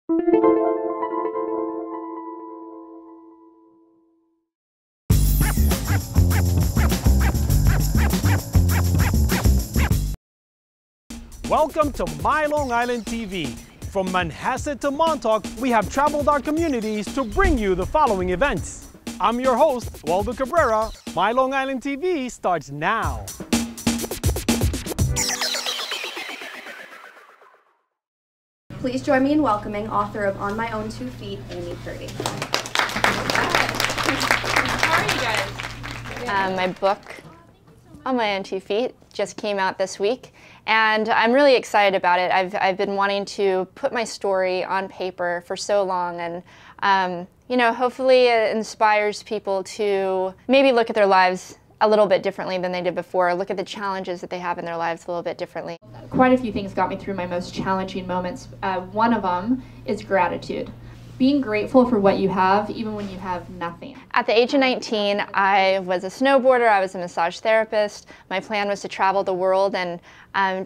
Welcome to MyLITV. From Manhasset to Montauk, we have traveled our communities to bring you the following events. I'm your host, Waldo Cabrera. MyLITV starts now. Please join me in welcoming author of On My Own 2 Feet, Amy Purdy. How are you guys? My book, On My Own 2 Feet, just came out this week, and I'm really excited about it. I've been wanting to put my story on paper for so long, and you know, hopefully it inspires people to maybe look at their lives a little bit differently than they did before, look at the challenges that they have in their lives a little bit differently. Quite a few things got me through my most challenging moments. One of them is gratitude. Being grateful for what you have, even when you have nothing. At the age of 19, I was a snowboarder, I was a massage therapist. My plan was to travel the world and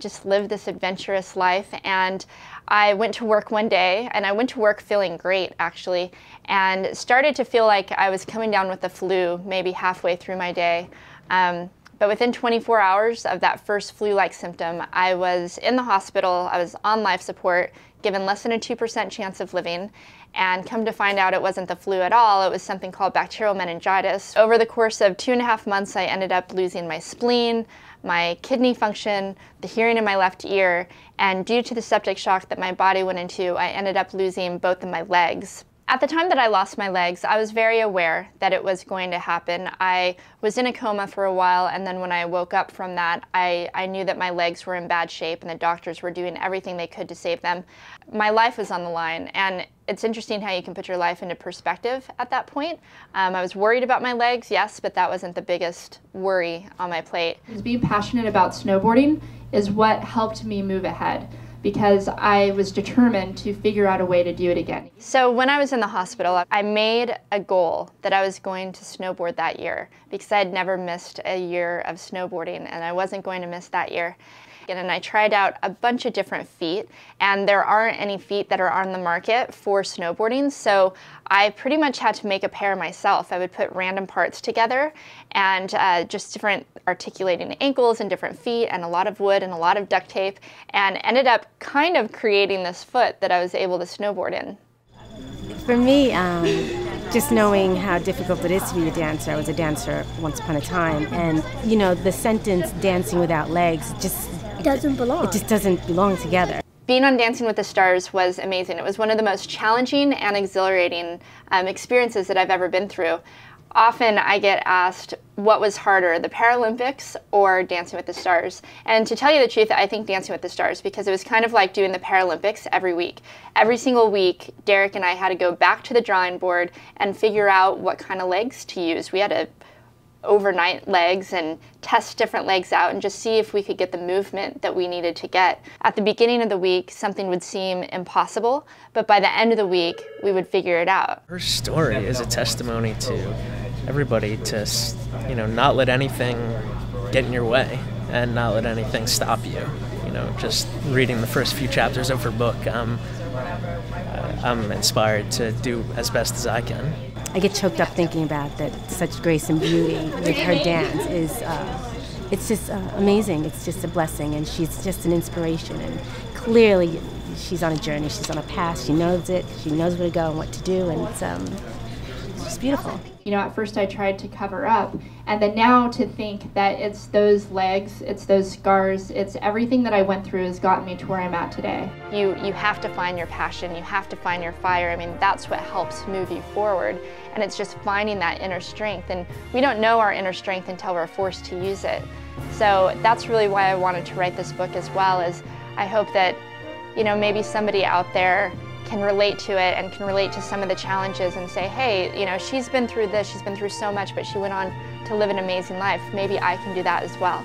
just live this adventurous life. And I went to work one day, and I went to work feeling great, actually, and started to feel like I was coming down with the flu maybe halfway through my day. But within 24 hours of that first flu-like symptom, I was in the hospital, I was on life support, given less than a 2% chance of living, and come to find out it wasn't the flu at all, it was something called bacterial meningitis. Over the course of 2.5 months, I ended up losing my spleen, my kidney function, the hearing in my left ear, and due to the septic shock that my body went into, I ended up losing both of my legs. At the time that I lost my legs, I was very aware that it was going to happen. I was in a coma for a while, and then when I woke up from that, I knew that my legs were in bad shape and the doctors were doing everything they could to save them. My life was on the line, and it's interesting how you can put your life into perspective at that point. I was worried about my legs, yes, but that wasn't the biggest worry on my plate. Being passionate about snowboarding is what helped me move ahead, because I was determined to figure out a way to do it again. So when I was in the hospital, I made a goal that I was going to snowboard that year because I had never missed a year of snowboarding, and I wasn't going to miss that year. And I tried out a bunch of different feet, and there aren't any feet that are on the market for snowboarding, so I pretty much had to make a pair myself. I would put random parts together and just different articulating ankles and different feet and a lot of wood and a lot of duct tape, and ended up kind of creating this foot that I was able to snowboard in. For me, just knowing how difficult it is to be a dancer. I was a dancer once upon a time, and you know, the sentence dancing without legs just doesn't belong. It just doesn't belong together. Being on Dancing with the Stars was amazing. It was one of the most challenging and exhilarating experiences that I've ever been through. Often I get asked what was harder, the Paralympics or Dancing with the Stars. And to tell you the truth, I think Dancing with the Stars, because it was kind of like doing the Paralympics every week. Every single week, Derek and I had to go back to the drawing board and figure out what kind of legs to use. We had to overnight legs and test different legs out and just see if we could get the movement that we needed to get. At the beginning of the week, something would seem impossible, but by the end of the week, we would figure it out. Her story is a testimony to everybody to, you know, not let anything get in your way and not let anything stop you. You know, just reading the first few chapters of her book, I'm inspired to do as best as I can. I get choked up thinking about that. Such grace and beauty with her dance is, it's just amazing. It's just a blessing, and she's just an inspiration. And clearly, she's on a journey. She's on a path. She knows it. She knows where to go and what to do, and it's just beautiful. You know, at first I tried to cover up, and then now to think that it's those legs, it's those scars, it's everything that I went through has gotten me to where I'm at today. You have to find your passion, you have to find your fire. I mean, that's what helps move you forward, and it's just finding that inner strength, and we don't know our inner strength until we're forced to use it. So that's really why I wanted to write this book as well, is I hope that, you know, maybe somebody out there can relate to it and can relate to some of the challenges and say, hey, you know, she's been through this, she's been through so much, but she went on to live an amazing life. Maybe I can do that as well.